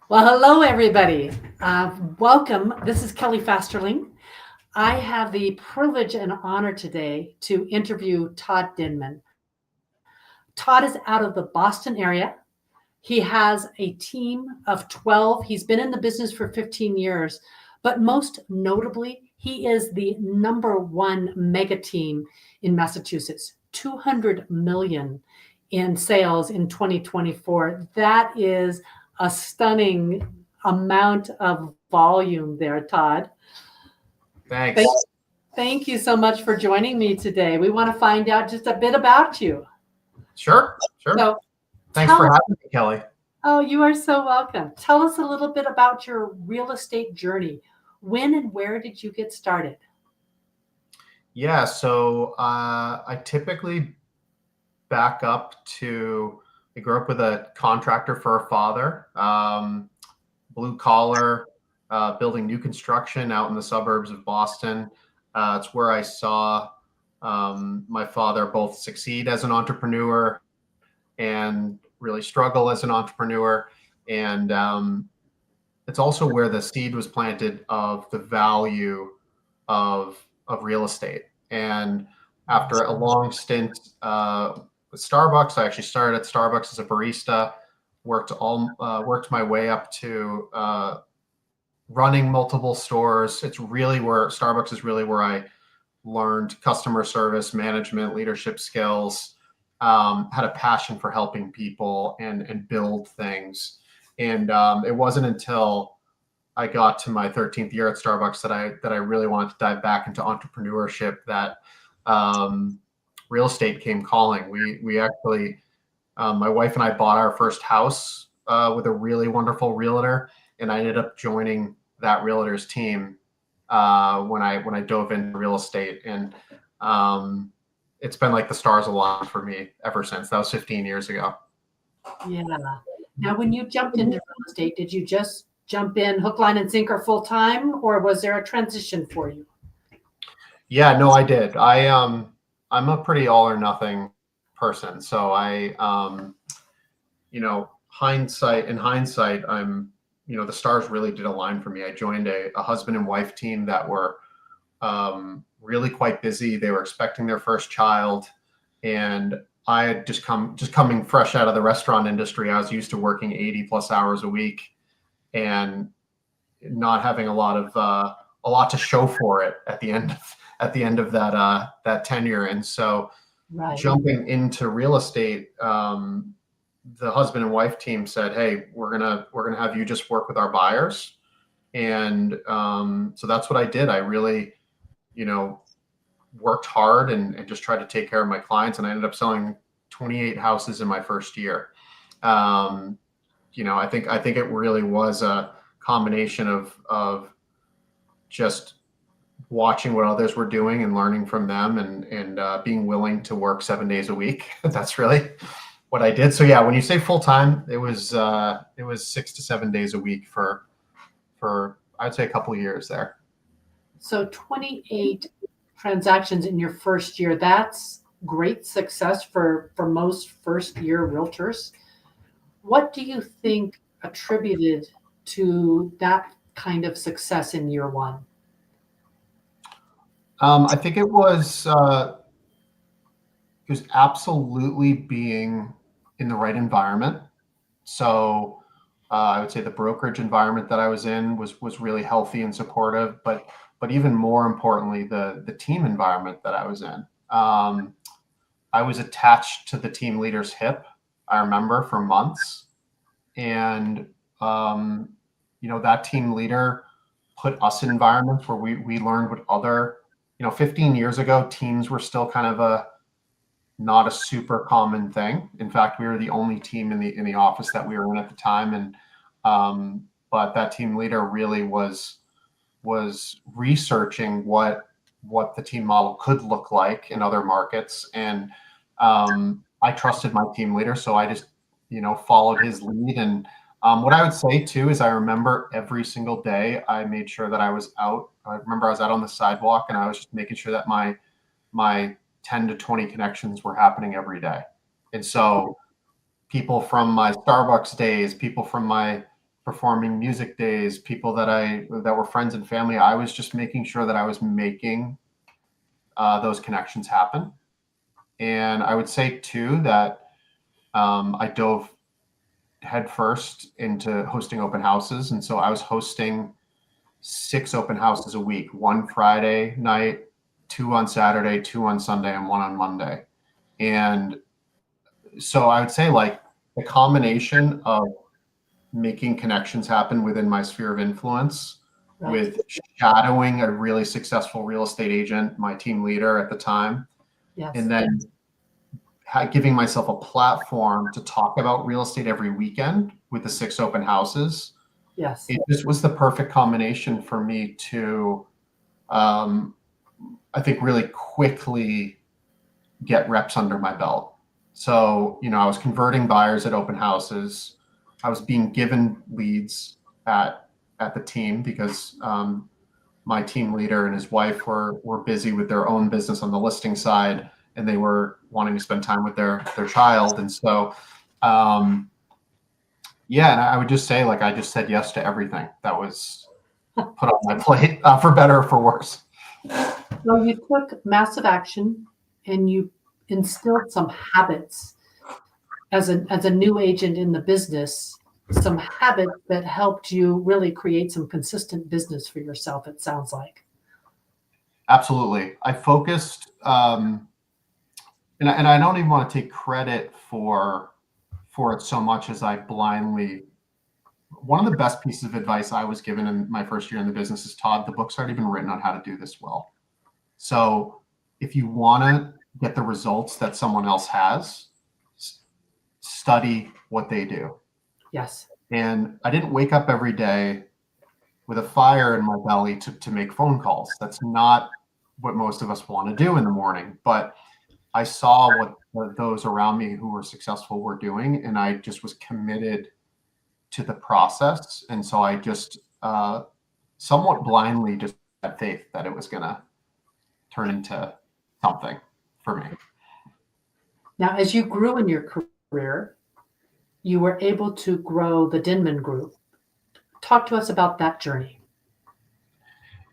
Well, hello, everybody. Welcome. This is Kelly Fasterling. I have the privilege and honor today to interview Todd Denman. Todd is out of the Boston area. He has a team of 12. He's been in the business for 15 years, but most notably, he is the number one mega team in Massachusetts, 200 million in sales in 2024. That is a stunning amount of volume there, Todd. Thank, Thanks. thank you so much for joining me today. We want to find out just a bit about you. Sure. So Thanks tell for us. having me, Kelly. Oh, you are so welcome. Tell us a little bit about your real estate journey. When and where did you get started? Yeah, so I typically back up to, I grew up with a contractor for a father, blue collar, building new construction out in the suburbs of Boston. It's where I saw my father both succeed as an entrepreneur and really struggle as an entrepreneur. And it's also where the seed was planted of the value of real estate. And after a long stint with Starbucks, I actually started at Starbucks as a barista. Worked my way up to running multiple stores. It's really where Starbucks is really where I learned customer service, management, leadership skills. Had a passion for helping people and build things. And it wasn't until I got to my 13th year at Starbucks that I really wanted to dive back into entrepreneurship. That real estate came calling. We actually, my wife and I bought our first house with a really wonderful realtor, and I ended up joining that realtor's team when I dove into real estate. And it's been like the stars aligned for me ever since. That was 15 years ago. Yeah. Now, when you jumped into real estate, did you just jump in hook, line, and sinker full time, or was there a transition for you? Yeah, no, I did. I'm a pretty all or nothing person. So in hindsight, the stars really did align for me. I joined a husband and wife team that were really quite busy. They were expecting their first child, and I had just coming fresh out of the restaurant industry. I was used to working 80 plus hours a week and not having a lot to show for it at the end of that tenure. And so Right. jumping into real estate, the husband and wife team said, "Hey, we're gonna have you just work with our buyers." And so that's what I did. I really, you know, worked hard and just tried to take care of my clients. And I ended up selling 28 houses in my first year. Um, I think it really was a combination of just watching what others were doing and learning from them and being willing to work 7 days a week. That's really what I did. So yeah, when you say full time, it was 6 to 7 days a week for I'd say a couple of years there. So 28 transactions in your first year, that's great success for most first year realtors. What do you think attributed to that kind of success in year one? I think it was absolutely being in the right environment. So I would say the brokerage environment that I was in was really healthy and supportive, but even more importantly, the team environment that I was in. I was attached to the team leader's hip. I remember for months, and um, that team leader put us in environments where we learned what other 15 years ago teams were still kind of a not a super common thing. In fact, we were the only team in the office that we were in at the time, and but that team leader really was researching what the team model could look like in other markets, and I trusted my team leader, so I just followed his lead. And what I would say too is I remember every single day I made sure that I was out. I remember I was out on the sidewalk and I was just making sure that my 10 to 20 connections were happening every day. And so people from my Starbucks days, people from my performing music days, people that were friends and family. I was just making sure that I was making those connections happen. And I would say too that I dove headfirst into hosting open houses, and so I was hosting 6 open houses a week, 1 Friday night, 2 on Saturday, 2 on Sunday, and 1 on Monday. And so I would say like the combination of making connections happen within my sphere of influence, Right. with shadowing a really successful real estate agent, my team leader at the time, Yes. and then giving myself a platform to talk about real estate every weekend with the 6 open houses. Yes. It just was the perfect combination for me to, I think, really quickly get reps under my belt. So, I was converting buyers at open houses. I was being given leads at the team because my team leader and his wife were busy with their own business on the listing side, and they were wanting to spend time with their child. And so, yeah, and I would just say, like, I just said yes to everything that was put on my plate, for better or for worse. So you took massive action and you instilled some habits as a new agent in the business, some habits that helped you really create some consistent business for yourself, it sounds like. Absolutely. I focused, and I don't even want to take credit for it so much as I blindly. One of the best pieces of advice I was given in my first year in the business is, Todd, the book's already been written on how to do this well. So if you want to get the results that someone else has, study what they do. Yes. And I didn't wake up every day with a fire in my belly to make phone calls. That's not what most of us want to do in the morning. But I saw what those around me who were successful were doing, and I just was committed to the process. And so I just somewhat blindly just had faith that it was going to turn into something for me. Now, as you grew in your career, you were able to grow the Denman Group. Talk to us about that journey.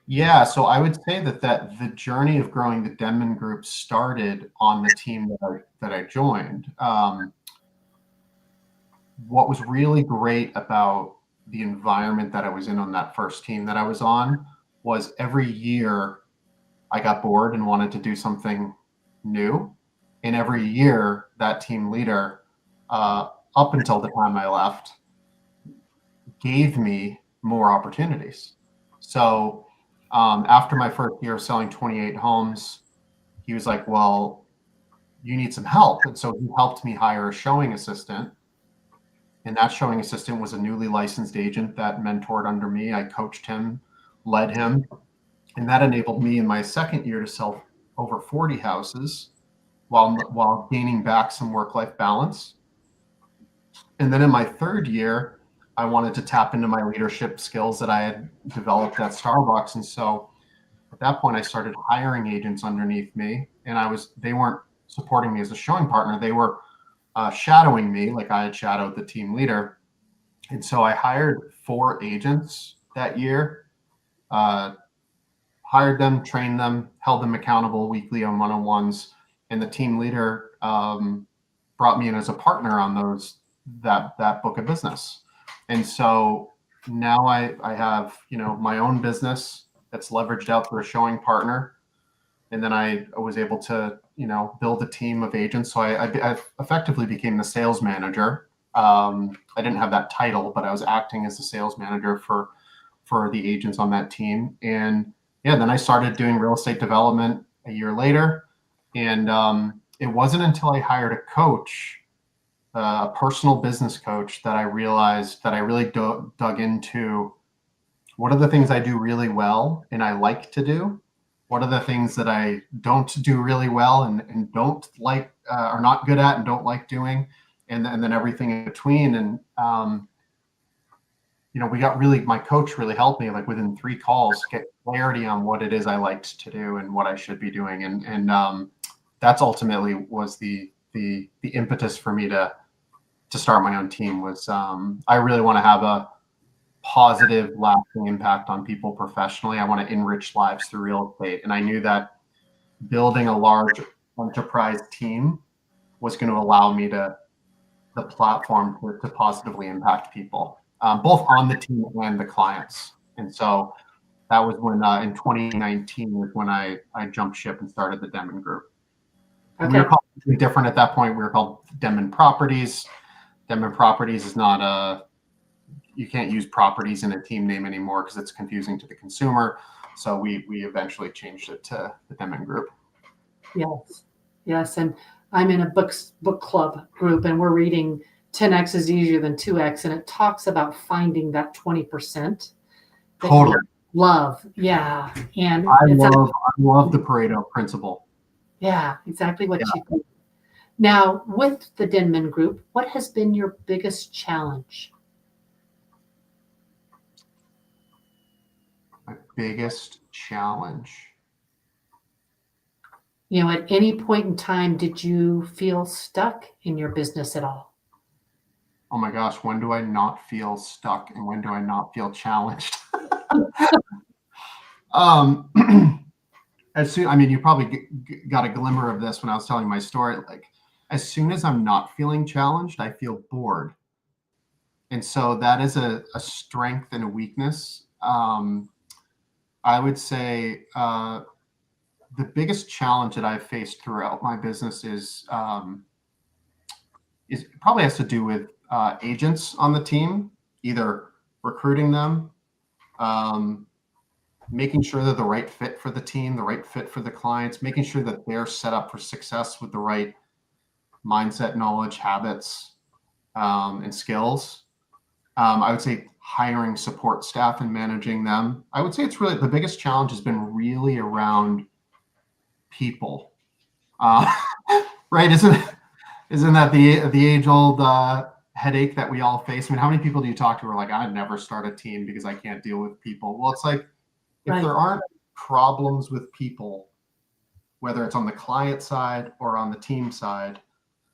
Yeah, so I would say that the journey of growing the Denman Group started on the team that I joined. What was really great about the environment that I was in on that first team that I was on was every year I got bored and wanted to do something new. And every year that team leader, up until the time I left, gave me more opportunities. So after my first year of selling 28 homes, he was like, well, you need some help. And so he helped me hire a showing assistant. And that showing assistant was a newly licensed agent that mentored under me. I coached him, led him. And that enabled me in my second year to sell over 40 houses while gaining back some work-life balance. And then in my third year, I wanted to tap into my leadership skills that I had developed at Starbucks. And so at that point, I started hiring agents underneath me, and they weren't supporting me as a showing partner. They were shadowing me like I had shadowed the team leader. And so I hired 4 agents that year, hired them, trained them, held them accountable weekly on one-on-ones. And the team leader brought me in as a partner on that book of business. And so now I have, my own business that's leveraged out through a showing partner. And then I was able to, build a team of agents. So I effectively became the sales manager. I didn't have that title, but I was acting as the sales manager for the agents on that team. And yeah, then I started doing real estate development a year later. And it wasn't until I hired a coach, a personal business coach, that I realized that I really dug into what are the things I do really well and I like to do. What are the things that I don't do really well and don't like, are not good at and don't like doing, and then everything in between. And my coach really helped me, like within 3 calls, get clarity on what it is I liked to do and what I should be doing. And that's ultimately was the impetus for me to start my own team. Was I really want to have positive, lasting impact on people professionally. I want to enrich lives through real estate. And I knew that building a large enterprise team was going to allow me the platform to positively impact people, both on the team and the clients. And so that was when in 2019 was when I jumped ship and started the Denman Group. Okay. We were called something different at that point. We were called Denman Properties. Denman Properties is not you can't use properties in a team name anymore because it's confusing to the consumer. So we eventually changed it to the Denman Group. Yes. And I'm in a book club group, and we're reading 10X is easier than 2X. And it talks about finding that 20%. Totally. Love. Yeah. And I love the Pareto principle. Yeah, exactly what you think. Now, with the Denman Group, what has been your biggest challenge? My biggest challenge. At any point in time, did you feel stuck in your business at all? Oh my gosh, when do I not feel stuck and when do I not feel challenged? You probably got a glimmer of this when I was telling my story. Like, as soon as I'm not feeling challenged, I feel bored. And so that is a strength and a weakness. I would say the biggest challenge that I've faced throughout my business is probably has to do with agents on the team, either recruiting them, making sure they're the right fit for the team, the right fit for the clients, making sure that they're set up for success with the right mindset, knowledge, habits, and skills. I would say hiring support staff and managing them. I would say it's really the biggest challenge has been really around people. Right? Isn't that the age old headache that we all face? I mean, how many people do you talk to who are like, I'd never start a team because I can't deal with people? Well, it's like, if there aren't problems with people, whether it's on the client side or on the team side,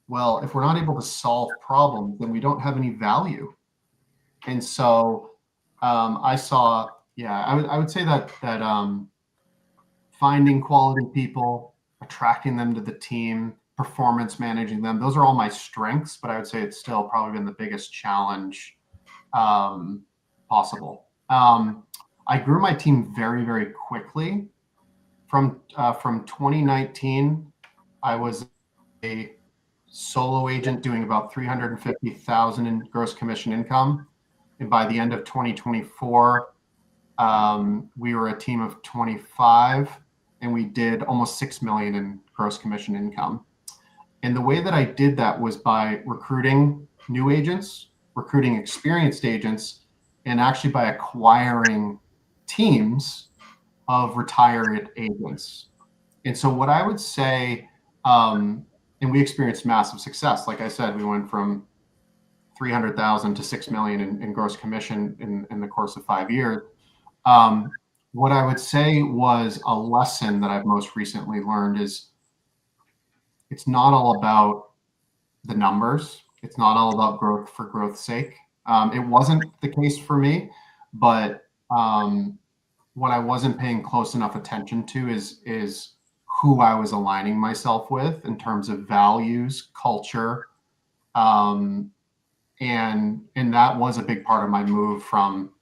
well, if we're not able to solve problems, then we don't have any value. And so I would say that finding quality people, attracting them to the team, performance managing them, those are all my strengths, but I would say it's still probably been the biggest challenge possible. I grew my team very, very quickly. From 2019, I was a solo agent doing about $350,000 in gross commission income, and by the end of 2024, we were a team of 25, and we did almost $6 million in gross commission income. And the way that I did that was by recruiting new agents, recruiting experienced agents, and actually by acquiring teams of retired agents. And so what I would say, and we experienced massive success. Like I said, we went from 300,000 to 6 million in gross commission in the course of 5 years. What I would say was a lesson that I've most recently learned is it's not all about the numbers. It's not all about growth for growth's sake. It wasn't the case for me, but what I wasn't paying close enough attention to is who I was aligning myself with in terms of values, culture, and that was a big part of my move from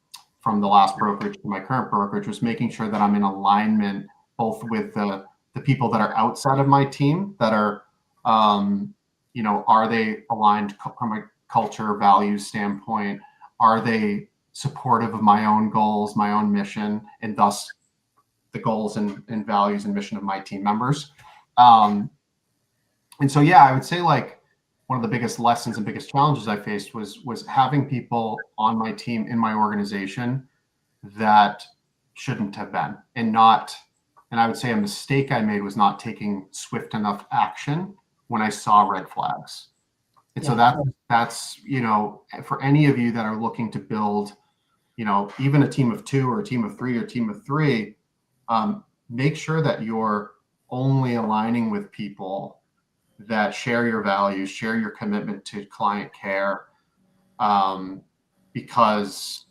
the last brokerage to my current brokerage, was making sure that I'm in alignment both with the people that are outside of my team that are, are they aligned from a culture values standpoint? Are they supportive of my own goals, my own mission, and thus the goals and values and mission of my team members? And so, I would say like one of the biggest lessons and biggest challenges I faced was having people on my team in my organization that shouldn't have been, and I would say a mistake I made was not taking swift enough action when I saw red flags. And so that's, for any of you that are looking to build, even a team of 2 or a team of 3 or a team of 3, make sure that you're only aligning with people that share your values, share your commitment to client care, because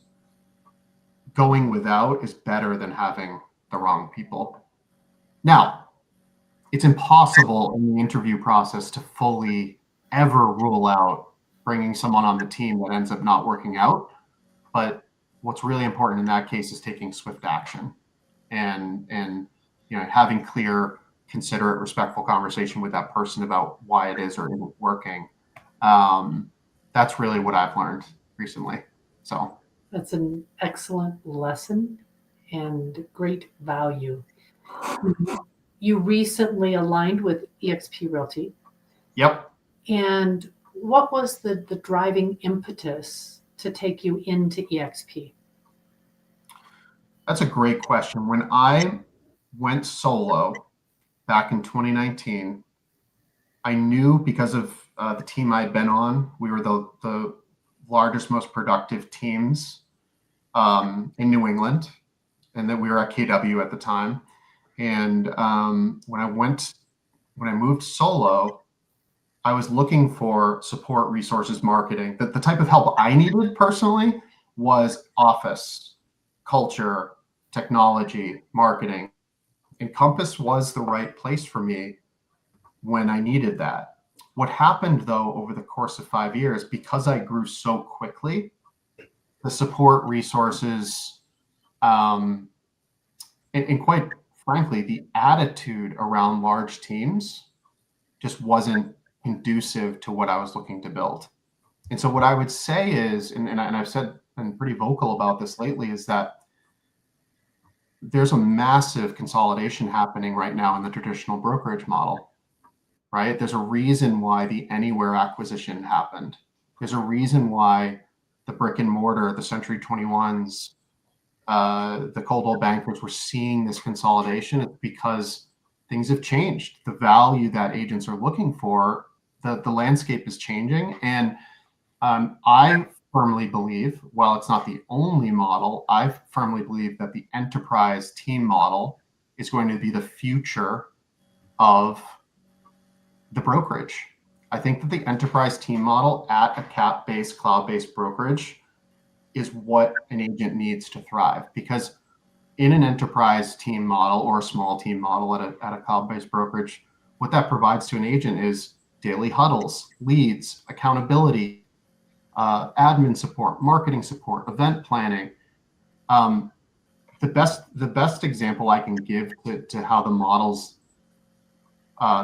going without is better than having the wrong people. Now, it's impossible in the interview process to fully ever rule out bringing someone on the team that ends up not working out. But what's really important in that case is taking swift action and having clear, considerate, respectful conversation with that person about why it is or isn't working. That's really what I've learned recently. So That's an excellent lesson and great value. You recently aligned with eXp Realty. yep, And what was the driving impetus to take you into eXp? that's a great question. When I went solo back in 2019, I knew because of the team I'd been on, we were the largest, most productive teams in New England, and that we were at KW at the time. And when I moved solo, I was looking for support, resources, marketing. The type of help I needed personally was office, culture, technology, marketing. And Compass was the right place for me when I needed that. What happened though over the course of 5 years, because I grew so quickly, the support resources, and quite frankly, the attitude around large teams just wasn't conducive to what I was looking to build. And so what I would say is, and I've said been pretty vocal about this lately, is that there's a massive consolidation happening right now in the traditional brokerage model, right? There's a reason why the Anywhere acquisition happened. There's a reason why the brick and mortar, the Century 21s, the Coldwell Bankers were seeing this consolidation. It's because things have changed. The value that agents are looking for, the landscape is changing. And I firmly believe, while it's not the only model, I firmly believe that the enterprise team model is going to be the future of the brokerage. I think that the enterprise team model at a cap-based, cloud-based brokerage is what an agent needs to thrive, because in an enterprise team model or a small team model at a cloud-based brokerage, what that provides to an agent is daily huddles, leads, accountability, admin support, marketing support, event planning. The best example I can give to how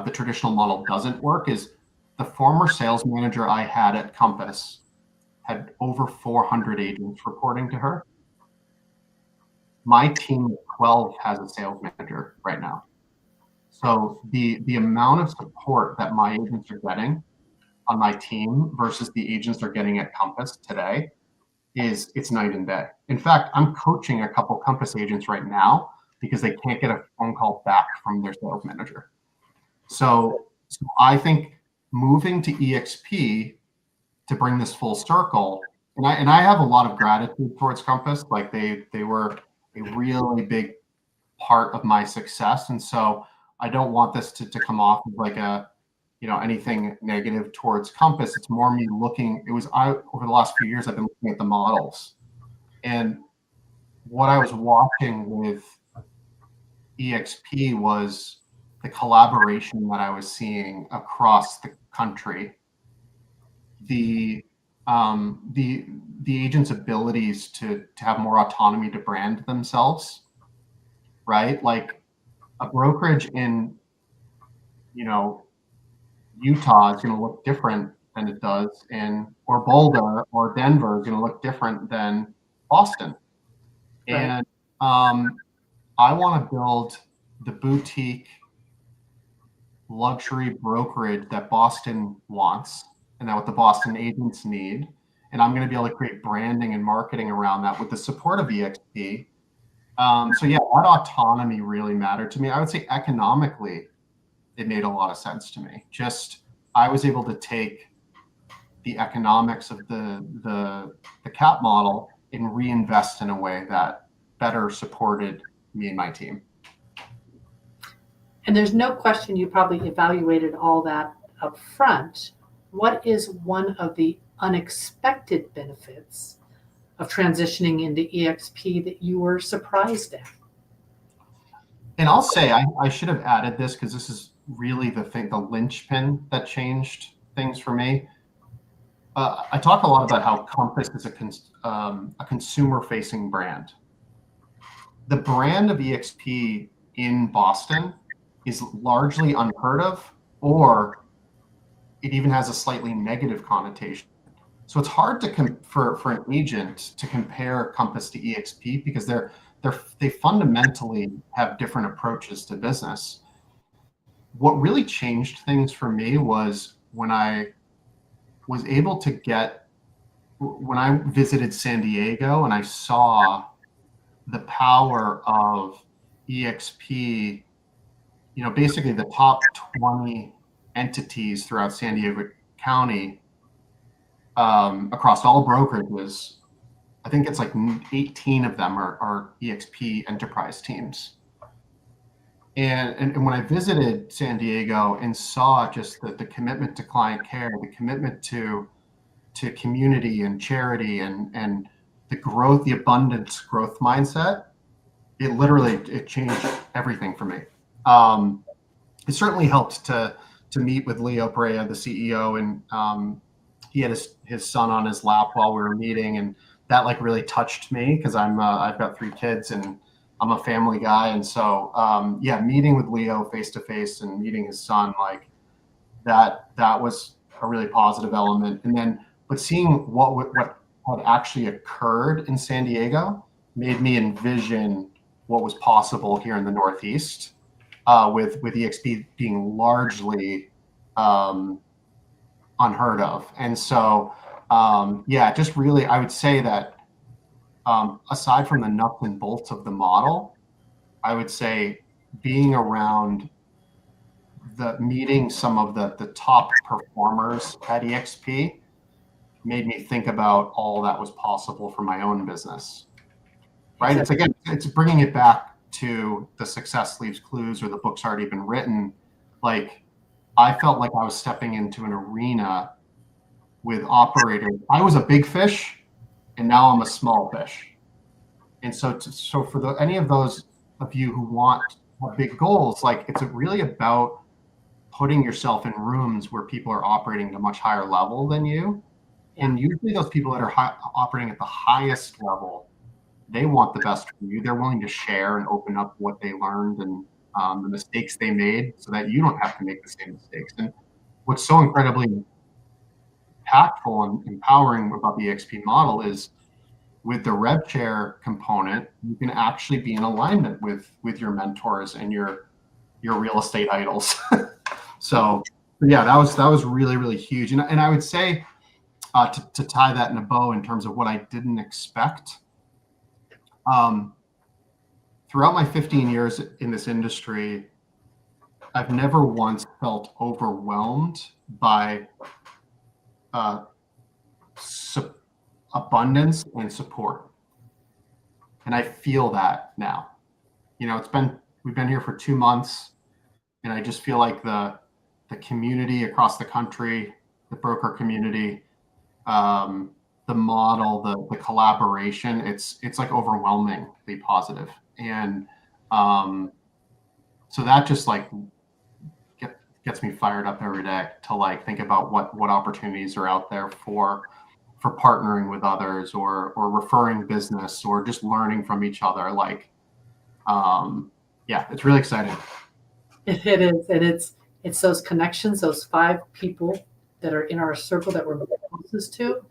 the traditional model doesn't work is the former sales manager I had at Compass had over 400 agents reporting to her. My team of 12 has a sales manager right now. So the amount of support that my agents are getting on my team versus the agents they're getting at Compass today it's night and day. In fact, I'm coaching a couple Compass agents right now because they can't get a phone call back from their sales manager. So I think moving to EXP to bring this full circle, and I have a lot of gratitude towards Compass. Like they were a really big part of my success, and so I don't want this to come off as like anything negative towards Compass. It's more me looking. Over the last few years, I've been looking at the models, and what I was watching with EXP was the collaboration that I was seeing across the country, the agents' abilities to have more autonomy to brand themselves, right? Like a brokerage in Utah is going to look different than it does or Boulder or Denver is going to look different than Boston. Right. And I want to build the boutique luxury brokerage that Boston wants and that what the Boston agents need. And I'm going to be able to create branding and marketing around that with the support of EXP. So yeah, that autonomy really mattered to me. I would say economically, it made a lot of sense to me. I was able to take the economics of the cap model and reinvest in a way that better supported me and my team. And there's no question you probably evaluated all that up front. What is one of the unexpected benefits of transitioning into EXP that you were surprised at? And I'll say I should have added this because this is really the thing, the linchpin that changed things for me. I talk a lot about how Compass is a consumer-facing brand. The brand of EXP in Boston is largely unheard of, or it even has a slightly negative connotation. So it's hard to for an agent to compare Compass to EXP because they fundamentally have different approaches to business. What really changed things for me was when I was able to when I visited San Diego and I saw the power of EXP, basically the top 20 entities throughout San Diego County, across all brokerages. I think it's like 18 of them are EXP enterprise teams. And when I visited San Diego and saw just the commitment to client care, the commitment to community and charity and the growth, the abundance growth mindset, it changed everything for me. It certainly helped to meet with Leo Perea, the CEO, and he had his son on his lap while we were meeting, and that like really touched me because I've got 3 kids and I'm a family guy, and so meeting with Leo face to face and meeting his son, like that was a really positive element. And then, but seeing what had actually occurred in San Diego made me envision what was possible here in the Northeast, with EXP being largely unheard of. And so, just really, I would say that aside from the nuts and bolts of the model, I would say being around meeting some of the top performers at EXP made me think about all that was possible for my own business. Right? Exactly. It's bringing it back to the Success Leaves Clues or the book's already been written. Like, I felt like I was stepping into an arena with operators. I was a big fish, and now I'm a small fish. And so for any of those of you who want big goals, like it's really about putting yourself in rooms where people are operating at a much higher level than you. And usually those people that are operating at the highest level, they want the best for you. They're willing to share and open up what they learned and the mistakes they made so that you don't have to make the same mistakes. And what's so incredibly impactful and empowering about the EXP model is with the rev share component, you can actually be in alignment with your mentors and your real estate idols. So yeah, that was really, really huge. And I would say to tie that in a bow in terms of what I didn't expect, throughout my 15 years in this industry, I've never once felt overwhelmed by abundance and support. And I feel that now. We've been here for 2 months, and I just feel like the community across the country, the broker community, the model, the collaboration, it's like overwhelmingly positive. And so that just like gets me fired up every day to like think about what opportunities are out there for partnering with others or referring business or just learning from each other. Like, it's really exciting. It is. It's those connections, those 5 people that are in our circle that we're closest to.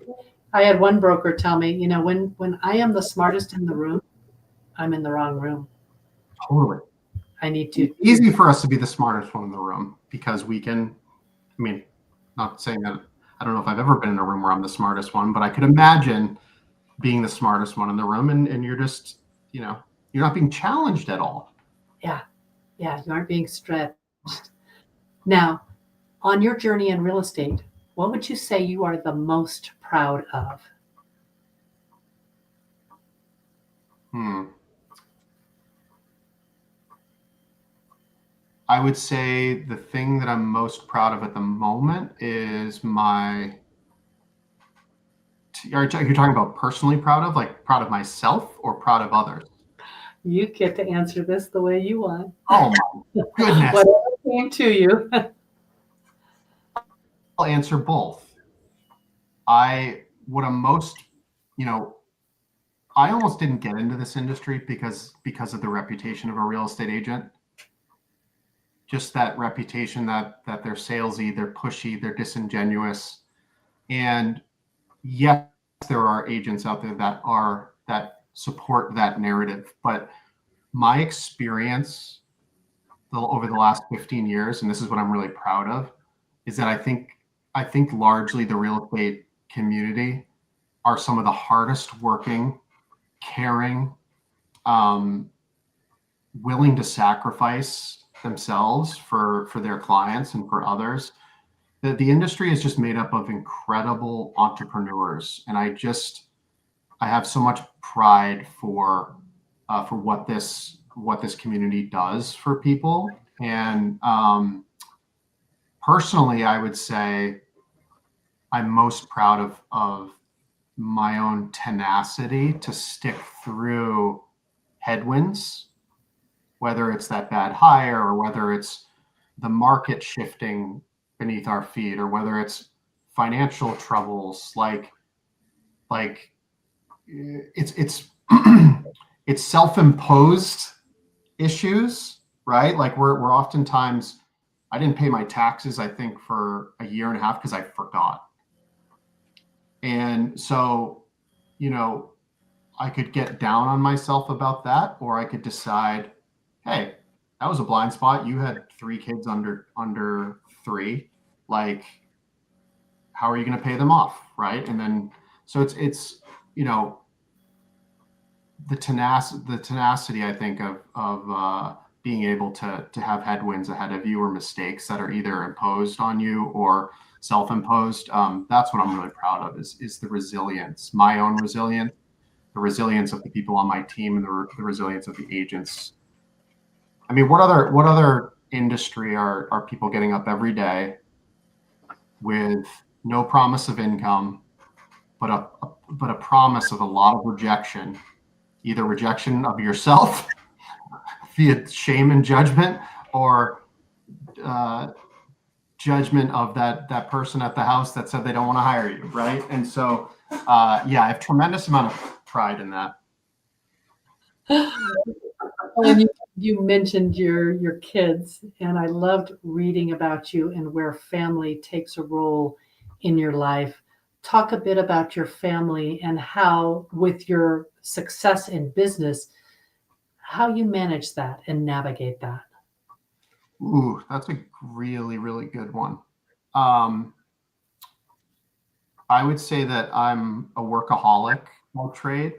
I had one broker tell me, when I am the smartest in the room, I'm in the wrong room. Totally. I need to. It's easy for us to be the smartest one in the room because we can, not saying that, I don't know if I've ever been in a room where I'm the smartest one, but I could imagine being the smartest one in the room and you're just, you're not being challenged at all. Yeah. You aren't being stretched. Now, on your journey in real estate, what would you say you are the most proud of? I would say the thing that I'm most proud of at the moment is Are you talking about personally proud of, like proud of myself or proud of others? You get to answer this the way you want. Oh my goodness. Whatever came to you. I'll answer both. What I'm most, you know, I almost didn't get into this industry because of the reputation of a real estate agent. Just that reputation that they're salesy, they're pushy, they're disingenuous. And yes, there are agents out there that support that narrative. But my experience over the last 15 years, and this is what I'm really proud of, is that I think largely the real estate community are some of the hardest working, caring, um, willing to sacrifice themselves for their clients and for others. The industry is just made up of incredible entrepreneurs, and I have so much pride for what this community does for people. And personally, I would say I'm most proud of my own tenacity to stick through headwinds, whether it's that bad hire or whether it's the market shifting beneath our feet or whether it's financial troubles like it's it's self-imposed issues, right? Like we're oftentimes, I didn't pay my taxes, I think, for a year and a half because I forgot. And so, you know, I could get down on myself about that, or I could decide, hey, that was a blind spot. You had 3 kids under 3. Like, how are you going to pay them off, right? And then, so it's you know, the tenacity, I think, of being able to have headwinds ahead of you or mistakes that are either imposed on you or self-imposed. That's what I'm really proud of is the resilience, my own resilience, the resilience of the people on my team, and the resilience of the agents. I mean, what other industry are people getting up every day with no promise of income, but a promise of a lot of rejection, either rejection of yourself via shame and judgment, or uh, judgment of that person at the house that said they don't want to hire you, right? And so, yeah, I have tremendous amount of pride in that. And you mentioned your kids, and I loved reading about you and where family takes a role in your life. Talk a bit about your family and how, with your success in business, how you manage that and navigate that. Ooh, that's a really, really good one. Um, I would say that I'm a workaholic by trade.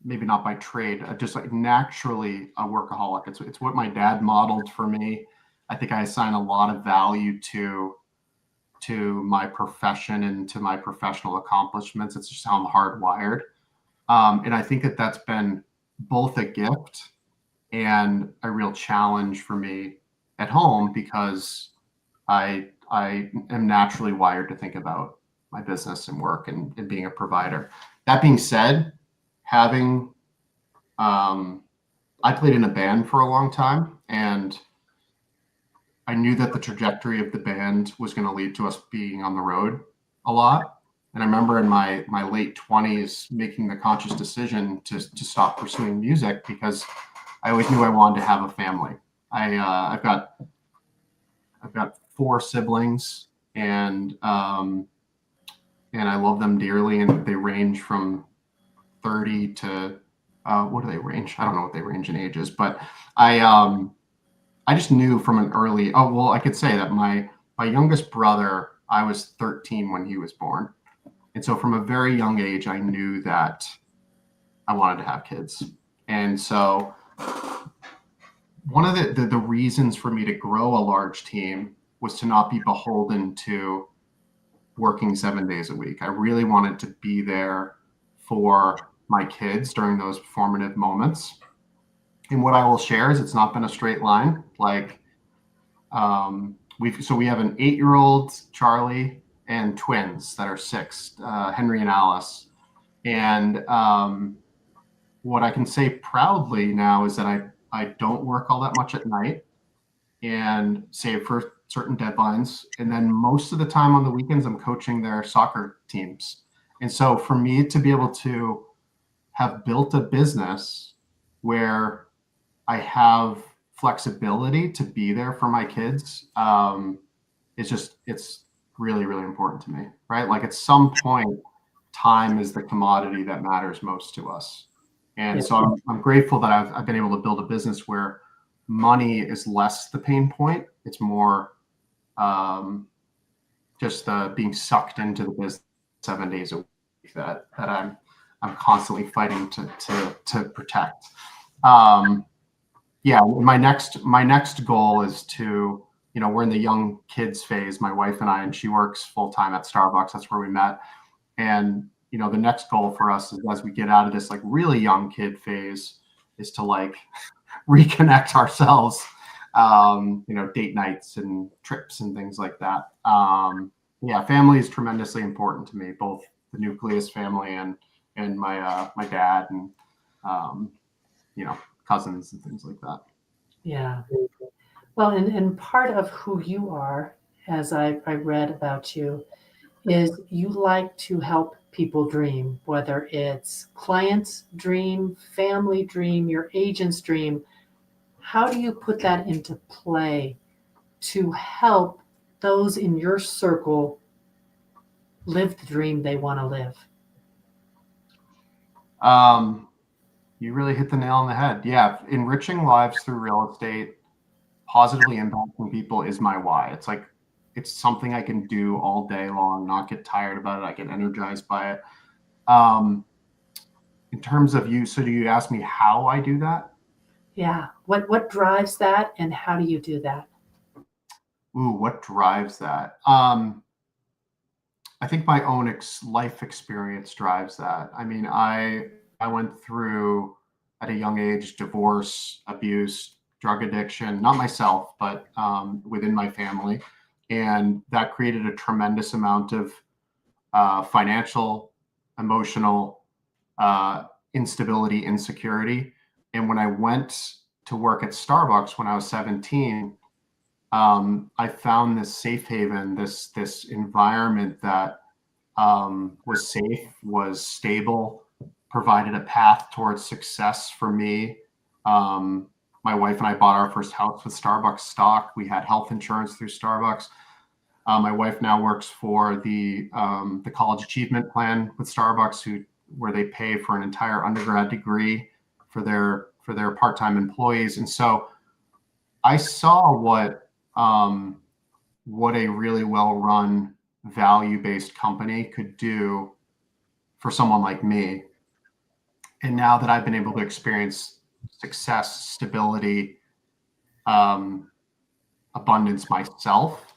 Maybe not by trade, just like naturally a workaholic. It's what my dad modeled for me. I think I assign a lot of value to my profession and to my professional accomplishments. It's just how I'm hardwired. And I think that that's been both a gift and a real challenge for me at home because I am naturally wired to think about my business and work and being a provider. That being said, having I played in a band for a long time, and I knew that the trajectory of the band was going to lead to us being on the road a lot. And I remember in my late 20s making the conscious decision to stop pursuing music because I always knew I wanted to have a family. I've got 4 siblings, and I love them dearly, and they range from 30 to what do they range? I don't know what they range in ages, but I just knew from an early, oh well, I could say that my youngest brother, I was 13 when he was born, and so from a very young age, I knew that I wanted to have kids, and so one of the reasons for me to grow a large team was to not be beholden to working 7 days a week. I really wanted to be there for my kids during those formative moments. And what I will share is it's not been a straight line. Like we have an 8-year-old Charlie, and twins that are 6, Henry and Alice. And what I can say proudly now is that I don't work all that much at night and save for certain deadlines. And then most of the time on the weekends, I'm coaching their soccer teams. And so for me to be able to have built a business where I have flexibility to be there for my kids, it's really, really important to me, right? Like at some point, time is the commodity that matters most to us. And Yeah. so I'm grateful that I've been able to build a business where money is less the pain point. It's more just being sucked into the business 7 days a week that I'm constantly fighting to protect. Yeah, my next goal is to, we're in the young kids phase, my wife and I, and she works full time at Starbucks. That's where we met. And the next goal for us is, as we get out of this like really young kid phase, is to like reconnect ourselves, date nights and trips and things like that. Yeah, family is tremendously important to me, both the nucleus family and my dad and um, cousins and things like that. Yeah. Well, and part of who you are, as I read about you, is you like to help people dream, whether it's clients' dream, family dream, your agent's dream. How do you put that into play to help those in your circle live the dream they want to live? Um, you really hit the nail on the head. Yeah, enriching lives through real estate, positively impacting people is my why. It's something I can do all day long, not get tired about it. I get energized by it. Um, in terms of you, so do you ask me how I do that? Yeah. What drives that and how do you do that? Ooh, what drives that? I think my own life experience drives that. I mean, I went through at a young age divorce, abuse, drug addiction, not myself, but within my family, and that created a tremendous amount of financial, emotional instability, insecurity. And when I went to work at Starbucks when I was 17, I found this safe haven, this environment that was safe, was stable, provided a path towards success for me. Um, my wife and I bought our first house with Starbucks stock. We had health insurance through Starbucks. My wife now works for the College Achievement Plan with Starbucks, where they pay for an entire undergrad degree for their part-time employees. And so I saw what a really well-run value-based company could do for someone like me. And now that I've been able to experience success, stability, um, abundance myself,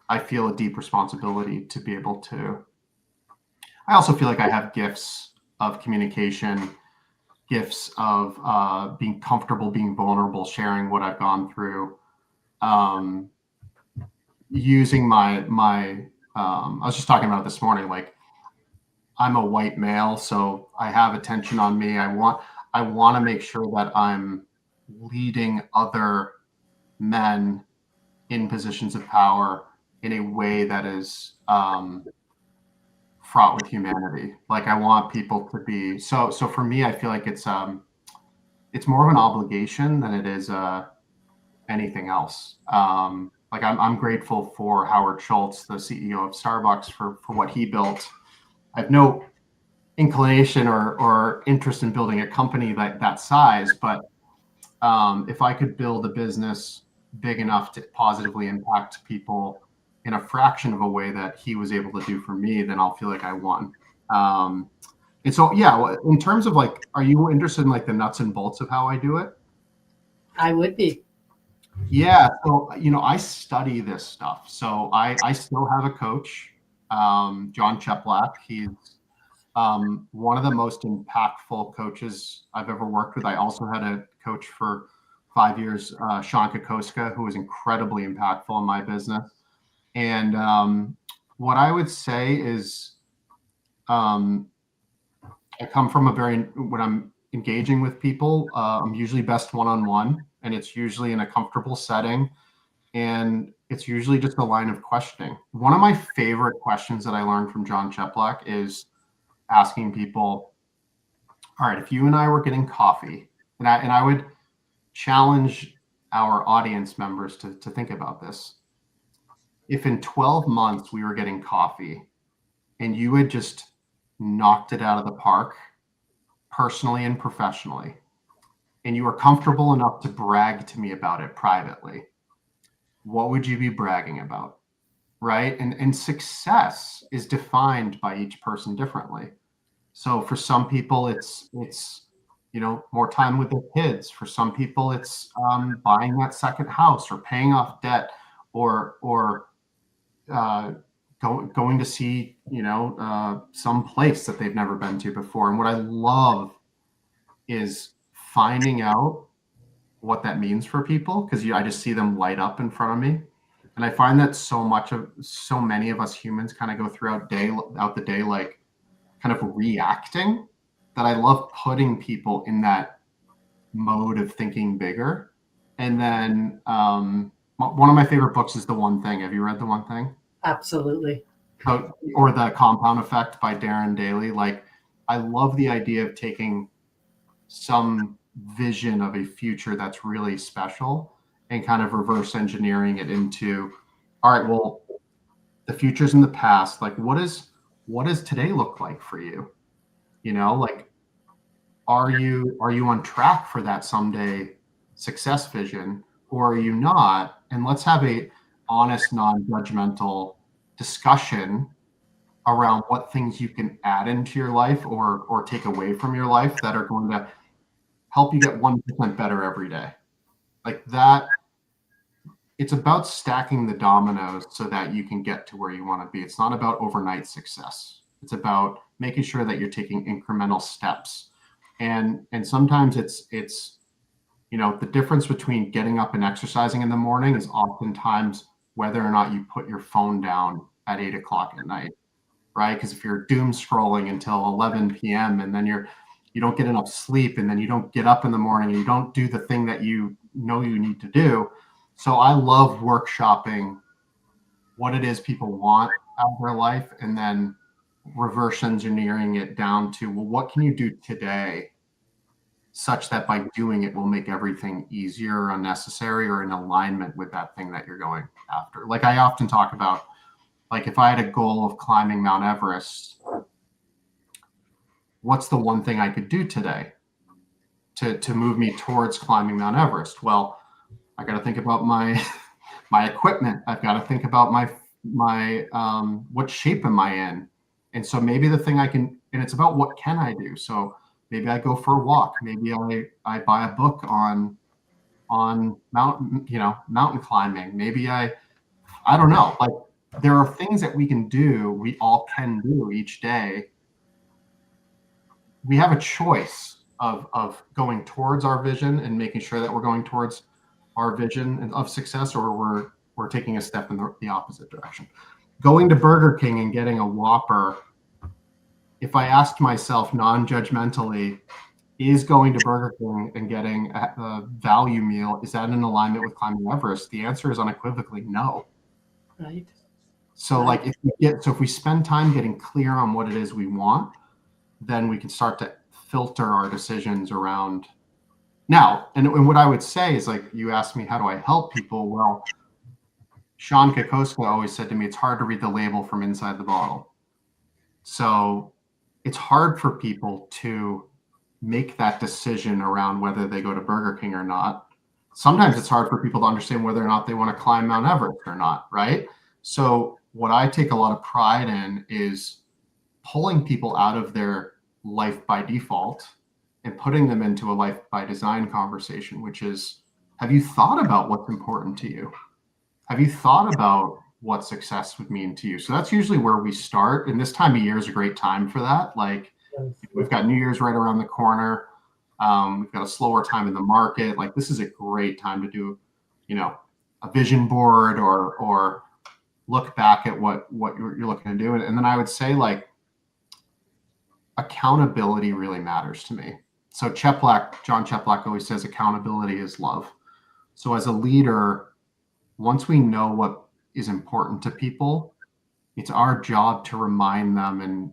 I feel a deep responsibility to be able to. I also feel like I have gifts of communication, gifts of being comfortable, being vulnerable, sharing what I've gone through, um, using my. I was just talking about it this morning. Like, I'm a white male, so I have attention on me. I want to make sure that I'm leading other men in positions of power in a way that is fraught with humanity. Like, I want people to be so. So for me, I feel like it's more of an obligation than it is anything else. Like, I'm grateful for Howard Schultz, the CEO of Starbucks, for what he built. I have no inclination or interest in building a company that size, but if I could build a business big enough to positively impact people in a fraction of a way that he was able to do for me, then I'll feel like I won. And so, yeah, in terms of like, are you interested in like the nuts and bolts of how I do it? I would be. Yeah. So, I study this stuff. So I still have a coach, John Cheplack. He's one of the most impactful coaches I've ever worked with. I also had a coach for 5 years, Sean Kokoska, who was incredibly impactful in my business. And what I would say is, I come from when I'm engaging with people, I'm usually best one-on-one, and it's usually in a comfortable setting. And it's usually just a line of questioning. One of my favorite questions that I learned from John Cheplack is asking people, all right, if you and I were getting coffee, and I would challenge our audience members to think about this. If in 12 months we were getting coffee and you had just knocked it out of the park, personally and professionally, and you were comfortable enough to brag to me about it privately, what would you be bragging about? Right? And success is defined by each person differently. So for some people, it's more time with their kids. For some people, it's buying that second house or paying off debt, or uh, going to see some place that they've never been to before. And what I love is finding out what that means for people, because I just see them light up in front of me. And I find that so many of us humans kind of go throughout the day, like kind of reacting, that I love putting people in that mode of thinking bigger. And then one of my favorite books is The One Thing. Have you read The One Thing? Absolutely. Or The Compound Effect by Darren Daly. Like, I love the idea of taking some vision of a future that's really special and kind of reverse engineering it into, all right, well, the future's in the past. Like, what does today look like for you? Like, are you on track for that someday success vision, or are you not? And let's have a honest, non-judgmental discussion around what things you can add into your life or take away from your life that are going to help you get 1% better every day. Like that, it's about stacking the dominoes so that you can get to where you want to be. It's not about overnight success. It's about making sure that you're taking incremental steps. And sometimes it's the difference between getting up and exercising in the morning is oftentimes whether or not you put your phone down at 8 o'clock at night, right? Because if you're doom scrolling until 11 p.m. and then you don't get enough sleep, and then you don't get up in the morning and you don't do the thing that you know you need to do. So I love workshopping what it is people want out of their life, and then reverse engineering it down to, well, what can you do today such that by doing it will make everything easier or unnecessary or in alignment with that thing that you're going after. Like, I often talk about, like, if I had a goal of climbing Mount Everest, what's the one thing I could do today to move me towards climbing Mount Everest? Well, I got to think about my my equipment. I've got to think about my what shape am I in? And so maybe the thing and it's about what can I do? So maybe I go for a walk. Maybe I buy a book on mountain climbing. Maybe I don't know. Like, there are things that we all can do each day. We have a choice of going towards our vision and making sure that we're going towards our vision of success, or we're taking a step in the opposite direction. Going to Burger King and getting a Whopper, if I asked myself non-judgmentally, is going to Burger King and getting a value meal, is that in alignment with climbing Everest? The answer is unequivocally no. Right. So Right. like if we spend time getting clear on what it is we want, then we can start to filter our decisions around now. And what I would say is, like, you asked me, how do I help people? Well, Sean Kokoska always said to me, it's hard to read the label from inside the bottle. So it's hard for people to make that decision around whether they go to Burger King or not. Sometimes it's hard for people to understand whether or not they want to climb Mount Everest or not, right? So what I take a lot of pride in is pulling people out of their life by default and putting them into a life by design conversation, which is, have you thought about what's important to you? Have you thought about what success would mean to you? So that's usually where we start. And this time of year is a great time for that. Like, we've got New Year's right around the corner. We've got a slower time in the market. Like, this is a great time to do, a vision board or look back at what you're looking to do. And then I would say, like, accountability really matters to me. So John Cheplack always says accountability is love. So as a leader, once we know what is important to people, it's our job to remind them, and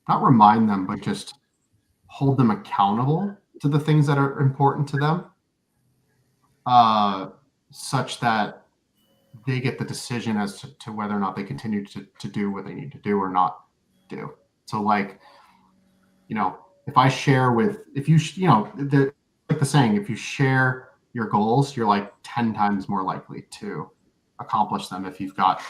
not remind them, but just hold them accountable to the things that are important to them, such that they get the decision as to whether or not they continue to do what they need to do or not do. So, like, if I share if you, like the saying, if you share your goals, you're like 10 times more likely to accomplish them if you've got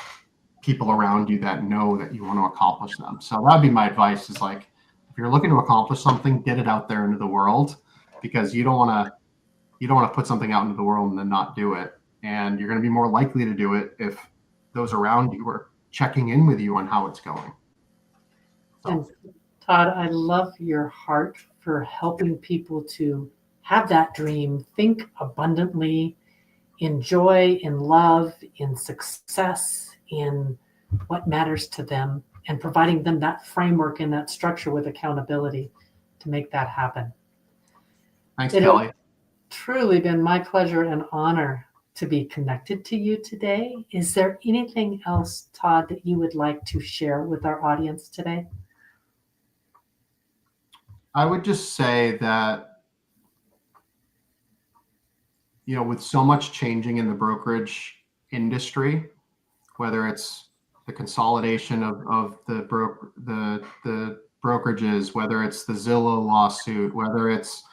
people around you that know that you want to accomplish them. So that'd be my advice, is like, if you're looking to accomplish something, get it out there into the world, because you don't want to put something out into the world and then not do it. And you're going to be more likely to do it if those around you are checking in with you on how it's going. So. And Todd, I love your heart for helping people to have that dream, think abundantly, enjoy in love, in success, in what matters to them, and providing them that framework and that structure with accountability to make that happen. Thanks, Kelly. Truly been my pleasure and honor to be connected to you today. Is there anything else, Todd, that you would like to share with our audience today? I would just say that, with so much changing in the brokerage industry, whether it's the consolidation of the brokerages, whether it's the Zillow lawsuit, whether it's,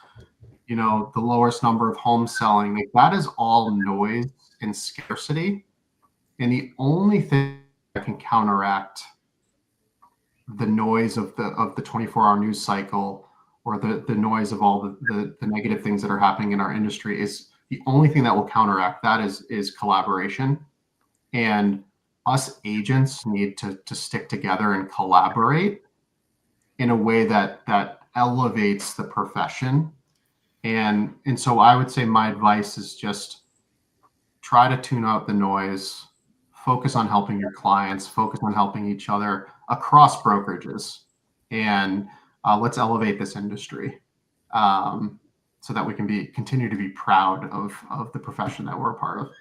the lowest number of homes selling, like, that is all noise and scarcity. And the only thing that can counteract the noise of the 24-hour news cycle, or the noise of all the negative things that are happening in our industry, is the only thing that will counteract that is collaboration. And us agents need to stick together and collaborate in a way that elevates the profession. And so I would say my advice is just try to tune out the noise, focus on helping your clients, focus on helping each other across brokerages, and let's elevate this industry, so that we can continue to be proud of the profession that we're a part of.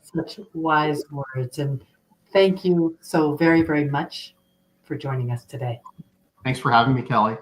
Such wise words, and thank you so very, very much for joining us today. Thanks for having me, Kelly.